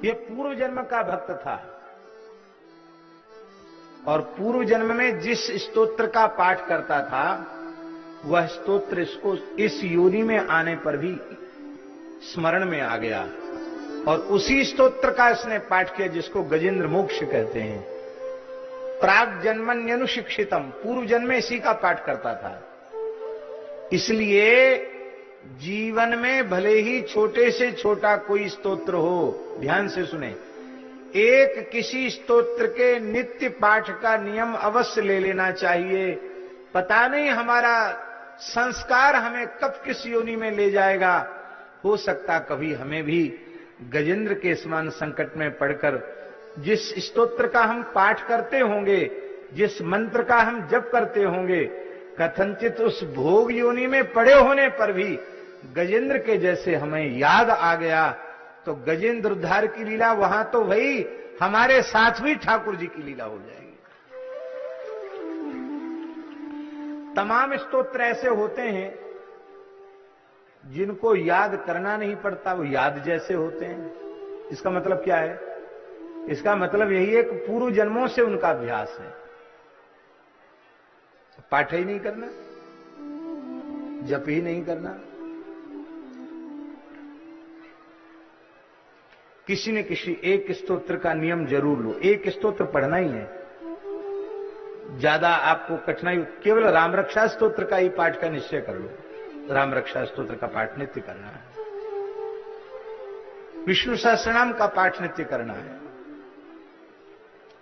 ये पूर्व जन्म का भक्त था और पूर्व जन्म में जिस स्तोत्र का पाठ करता था वह स्तोत्र इसको इस योनि में आने पर भी स्मरण में आ गया और उसी स्तोत्र का इसने पाठ किया जिसको गजेंद्र मोक्ष कहते हैं। प्राग जन्मन्यनुशिक्षितम, पूर्व जन्म में इसी का पाठ करता था। इसलिए जीवन में भले ही छोटे से छोटा कोई स्तोत्र हो, ध्यान से सुने, एक किसी स्तोत्र के नित्य पाठ का नियम अवश्य ले लेना चाहिए। पता नहीं हमारा संस्कार हमें कब किस योनि में ले जाएगा। हो सकता कभी हमें भी गजेंद्र के समान संकट में पड़कर जिस स्तोत्र का हम पाठ करते होंगे, जिस मंत्र का हम जप करते होंगे, कथनचित उस भोग योनि में पड़े होने पर भी गजेंद्र के जैसे हमें याद आ गया तो गजेंद्र उद्धार की लीला वहां तो वही हमारे साथ भी ठाकुर जी की लीला हो जाएगी। तमाम स्तोत्र ऐसे होते हैं जिनको याद करना नहीं पड़ता, वो याद जैसे होते हैं। इसका मतलब क्या है? इसका मतलब यही है कि पूर्व जन्मों से उनका अभ्यास है। पाठ ही नहीं करना, जप ही नहीं करना, किसी न किसी एक स्तोत्र का नियम जरूर लो। एक स्तोत्र पढ़ना ही है, ज्यादा आपको कठिनाई, केवल राम रक्षा स्तोत्र का ही पाठ का निश्चय कर लो। राम रक्षा स्तोत्र का पाठ नित्य करना है, विष्णु सहस्रनाम का पाठ नित्य करना है,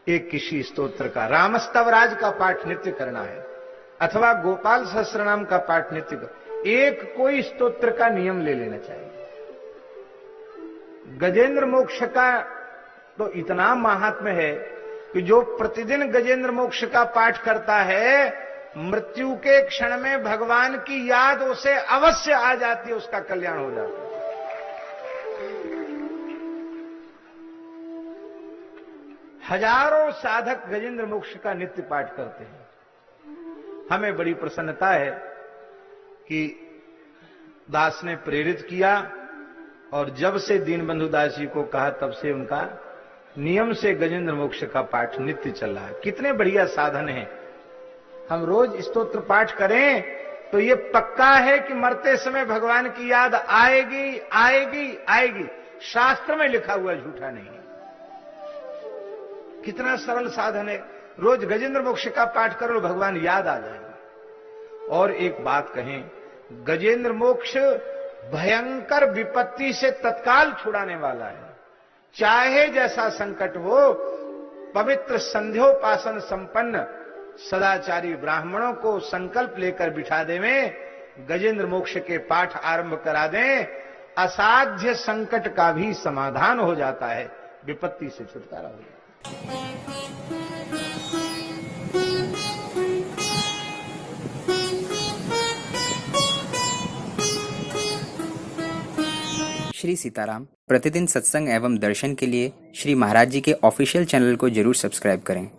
एक किसी स्तोत्र का रामस्तवराज का पाठ नित्य करना है, अथवा गोपाल सहस्रनाम का पाठ नित्य कर, एक कोई स्तोत्र का नियम ले लेना चाहिए। गजेंद्र मोक्ष का तो इतना महात्म्य है कि जो प्रतिदिन गजेंद्र मोक्ष का पाठ करता है, मृत्यु के क्षण में भगवान की याद उसे अवश्य आ जाती है, उसका कल्याण हो जाता है। हजारों साधक गजेंद्र मोक्ष का नित्य पाठ करते हैं। हमें बड़ी प्रसन्नता है कि दास ने प्रेरित किया और जब से दीनबंधु दास जी को कहा तब से उनका नियम से गजेंद्र मोक्ष का पाठ नित्य चल रहा है। कितने बढ़िया साधन है। हम रोज स्तोत्र पाठ करें तो ये पक्का है कि मरते समय भगवान की याद आएगी आएगी आएगी। शास्त्र में लिखा हुआ झूठा नहीं है। कितना सरल साधन है। रोज गजेंद्र मोक्ष का पाठ करो, भगवान याद आ जाएंगे। और एक बात कहें, गजेंद्र मोक्ष भयंकर विपत्ति से तत्काल छुड़ाने वाला है। चाहे जैसा संकट हो, पवित्र संध्योपासन संपन्न सदाचारी ब्राह्मणों को संकल्प लेकर बिठा देवें, गजेंद्र मोक्ष के पाठ आरंभ करा दें, असाध्य संकट का भी समाधान हो जाता है, विपत्ति से छुटकारा हो जाता है। श्री सीताराम प्रतिदिन सत्संग एवं दर्शन के लिए श्री महाराज जी के ऑफिशियल चैनल को जरूर सब्सक्राइब करें।